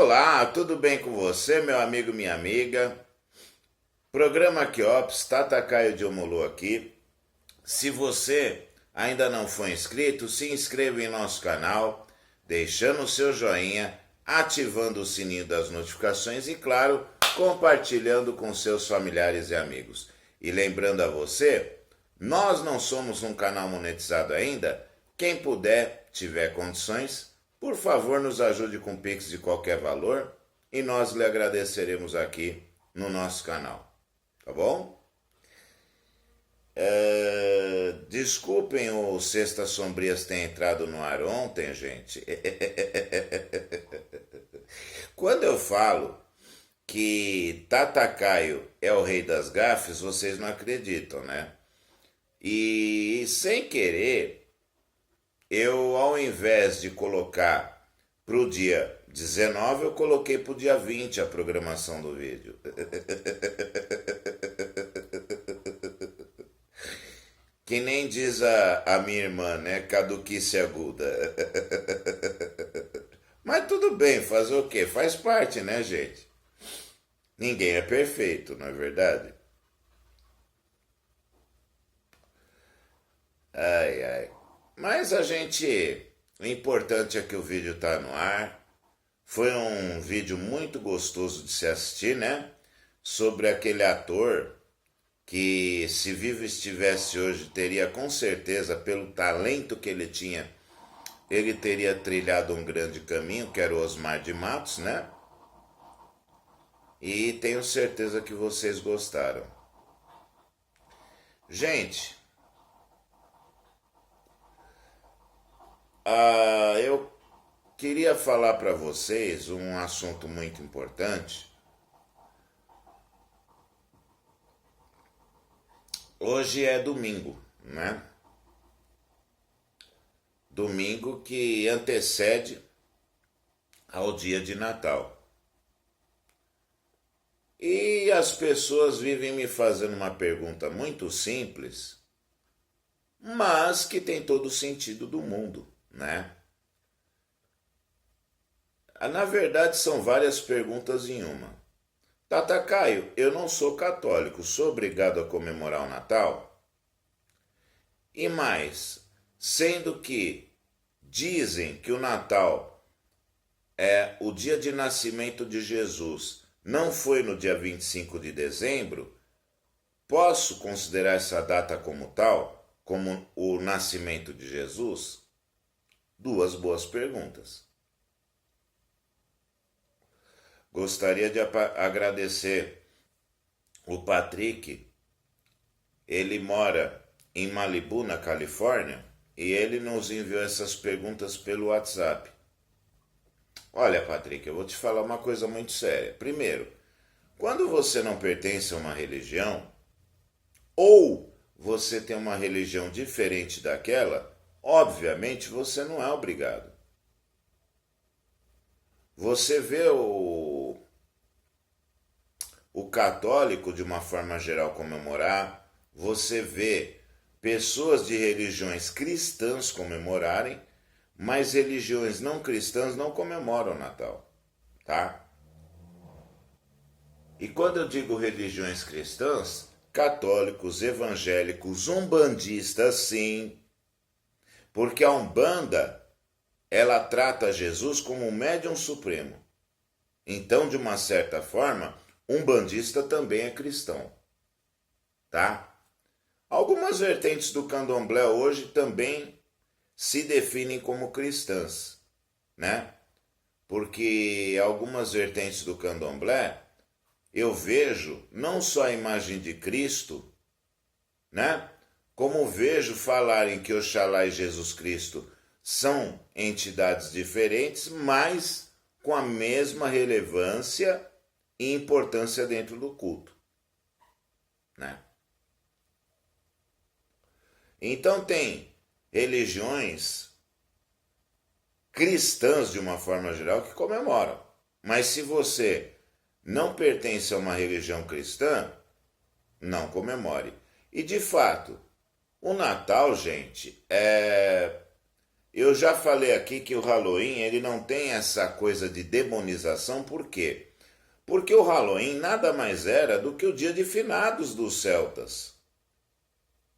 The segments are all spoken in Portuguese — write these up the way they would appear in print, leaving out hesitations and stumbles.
Olá, tudo bem com você, meu amigo, minha amiga? Programa Quiops, Tata Caio de Omolu aqui. Se você ainda não foi inscrito, se inscreva em nosso canal, deixando o seu joinha, ativando o sininho das notificações e, claro, compartilhando com seus familiares e amigos. E lembrando a você, nós não somos um canal monetizado ainda. Quem puder, tiver condições, por favor, nos ajude com Pix de qualquer valor e nós lhe agradeceremos aqui no nosso canal, tá bom? Desculpem o Sextas Sombrias ter entrado no ar ontem, gente. Quando eu falo que Tata Caio é o rei das gafes, vocês não acreditam, né? E sem querer, eu, ao invés de colocar para o dia 19, eu coloquei para o dia 20 a programação do vídeo. Que nem diz a minha irmã, né? Caduquice aguda. Mas tudo bem, fazer o quê? Faz parte, né, gente? Ninguém é perfeito, não é verdade? Ai, ai. Mas o importante é que o vídeo está no ar. Foi um vídeo muito gostoso de se assistir, né? Sobre aquele ator que, se vivo estivesse hoje, teria com certeza, pelo talento que ele tinha, ele teria trilhado um grande caminho, que era o Osmar de Matos, né? E tenho certeza que vocês gostaram. Gente, eu queria falar para vocês um assunto muito importante. Hoje é domingo, né? Domingo que antecede ao dia de Natal. E as pessoas vivem me fazendo uma pergunta muito simples, mas que tem todo o sentido do mundo, né? Na verdade, são várias perguntas em uma. Tata Caio, eu não sou católico, sou obrigado a comemorar o Natal? E mais, sendo que dizem que o Natal é o dia de nascimento de Jesus, não foi no dia 25 de dezembro, posso considerar essa data como tal, como o nascimento de Jesus? Duas boas perguntas. Gostaria de agradecer o Patrick. Ele mora em Malibu, na Califórnia, e ele nos enviou essas perguntas pelo WhatsApp. Olha, Patrick, eu vou te falar uma coisa muito séria. Primeiro, quando você não pertence a uma religião, ou você tem uma religião diferente daquela, obviamente você não é obrigado. Você vê o católico, de uma forma geral, comemorar, você vê pessoas de religiões cristãs comemorarem, mas religiões não cristãs não comemoram o Natal, tá? E quando eu digo religiões cristãs, católicos, evangélicos, umbandistas, sim, porque a Umbanda, ela trata Jesus como um médium supremo. Então, de uma certa forma, umbandista também é cristão, tá? Algumas vertentes do candomblé hoje também se definem como cristãs, né? Porque algumas vertentes do candomblé, eu vejo não só a imagem de Cristo, né? Como vejo falarem que Oxalá e Jesus Cristo são entidades diferentes, mas com a mesma relevância e importância dentro do culto, né? Então tem religiões cristãs, de uma forma geral, que comemoram. Mas se você não pertence a uma religião cristã, não comemore. E de fato, o Natal, gente, Eu já falei aqui que o Halloween ele não tem essa coisa de demonização, por quê? Porque o Halloween nada mais era do que o dia de finados dos celtas.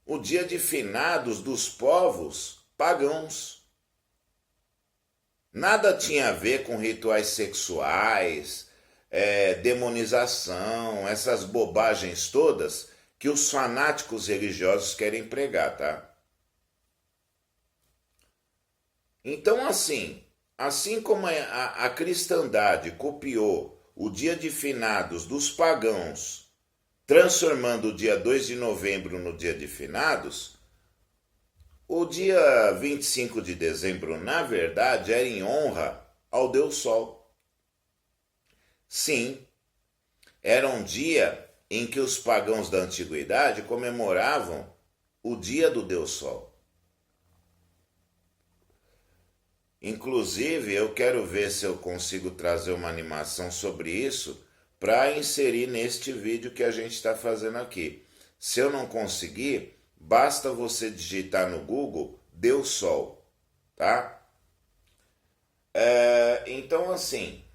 O dia de finados dos povos pagãos. Nada tinha a ver com rituais sexuais, demonização, essas bobagens todas que os fanáticos religiosos querem pregar, tá? Então, assim como a cristandade copiou o dia de finados dos pagãos, transformando o dia 2 de novembro no dia de finados, o dia 25 de dezembro, na verdade, era em honra ao Deus Sol. Sim, era um dia em que os pagãos da antiguidade comemoravam o dia do Deus Sol. Inclusive, eu quero ver se eu consigo trazer uma animação sobre isso para inserir neste vídeo que a gente está fazendo aqui. Se eu não conseguir, basta você digitar no Google Deus Sol, tá? Então, assim,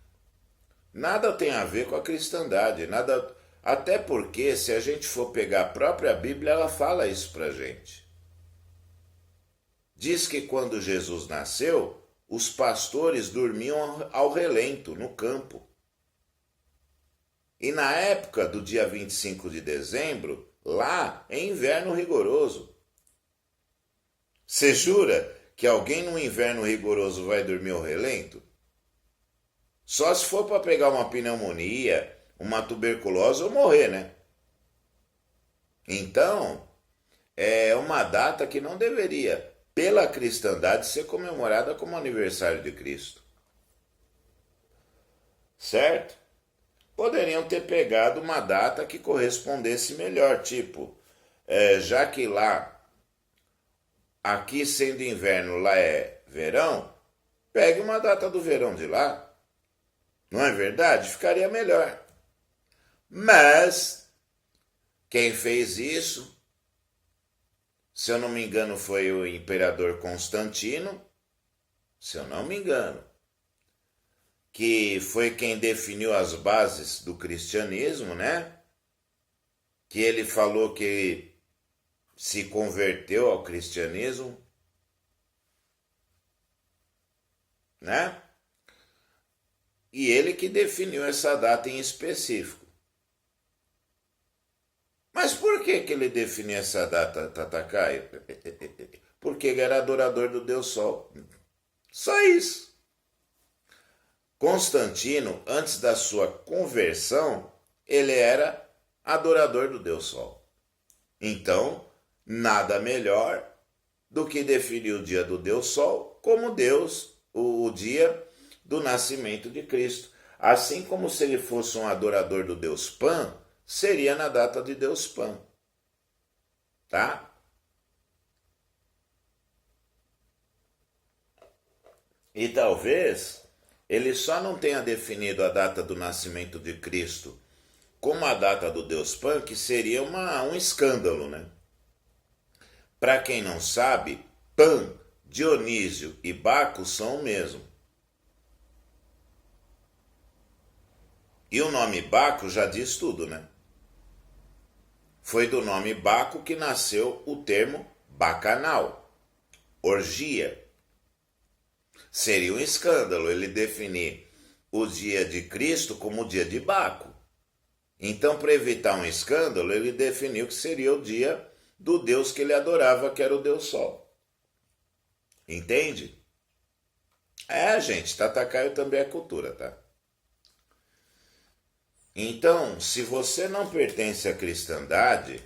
nada tem a ver com a cristandade, nada. Até porque, se a gente for pegar a própria Bíblia, ela fala isso pra gente. Diz que quando Jesus nasceu, os pastores dormiam ao relento, no campo. E na época do dia 25 de dezembro, lá é inverno rigoroso. Você jura que alguém no inverno rigoroso vai dormir ao relento? Só se for para pegar uma pneumonia, uma tuberculose ou morrer, né? Então, é uma data que não deveria, pela cristandade, ser comemorada como aniversário de Cristo. Certo? Poderiam ter pegado uma data que correspondesse melhor, tipo, já que lá, aqui sendo inverno, lá é verão, pegue uma data do verão de lá. Não é verdade? Ficaria melhor. Mas, quem fez isso, se eu não me engano, foi o imperador Constantino, se eu não me engano, que foi quem definiu as bases do cristianismo, né? Que ele falou que se converteu ao cristianismo, né? E ele que definiu essa data em específico. Mas por que ele definiu essa data, Tatacaio? Porque ele era adorador do Deus Sol. Só isso. Constantino, antes da sua conversão, ele era adorador do Deus Sol. Então, nada melhor do que definir o dia do Deus Sol como Deus, o dia do nascimento de Cristo. Assim como se ele fosse um adorador do Deus Pan, seria na data de Deus Pan. Tá? E talvez ele só não tenha definido a data do nascimento de Cristo como a data do Deus Pan, que seria um escândalo, né? Para quem não sabe, Pan, Dionísio e Baco são o mesmo. E o nome Baco já diz tudo, né? Foi do nome Baco que nasceu o termo bacanal, orgia. Seria um escândalo ele definir o dia de Cristo como o dia de Baco. Então, para evitar um escândalo, ele definiu que seria o dia do Deus que ele adorava, que era o Deus Sol. Entende? Gente, Tatacaio também é cultura, tá? Então, se você não pertence à cristandade,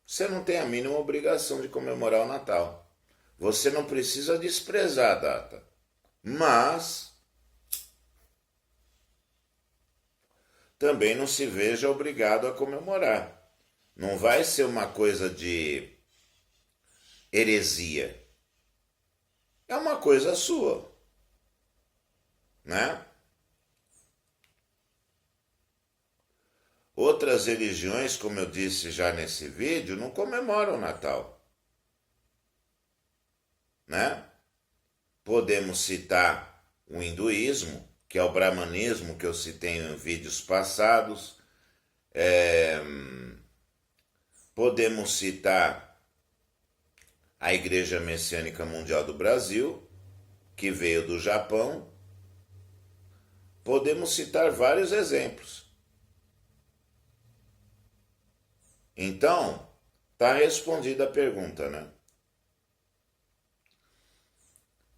você não tem a mínima obrigação de comemorar o Natal. Você não precisa desprezar a data. Mas também não se veja obrigado a comemorar. Não vai ser uma coisa de heresia. É uma coisa sua, né? Outras religiões, como eu disse já nesse vídeo, não comemoram o Natal. né? Podemos citar o hinduísmo, que é o brahmanismo que eu citei em vídeos passados. Podemos citar a Igreja Messiânica Mundial do Brasil, que veio do Japão. Podemos citar vários exemplos. Então, está respondida a pergunta, né?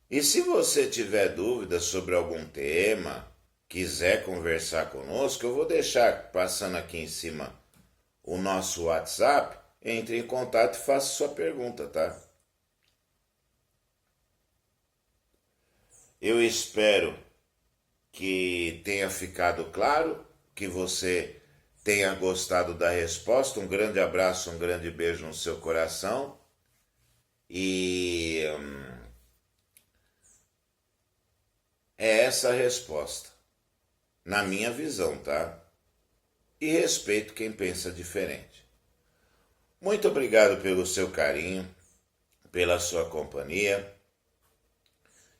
E se você tiver dúvidas sobre algum tema, quiser conversar conosco, eu vou deixar passando aqui em cima o nosso WhatsApp. Entre em contato e faça sua pergunta, tá? Eu espero que tenha ficado claro, que você tenha gostado da resposta. Um grande abraço, um grande beijo no seu coração. E é essa a resposta, na minha visão, tá? E respeito quem pensa diferente. Muito obrigado pelo seu carinho, pela sua companhia.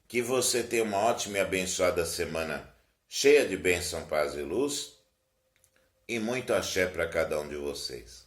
Que você tenha uma ótima e abençoada semana cheia de bênção, paz e luz. E muito axé para cada um de vocês.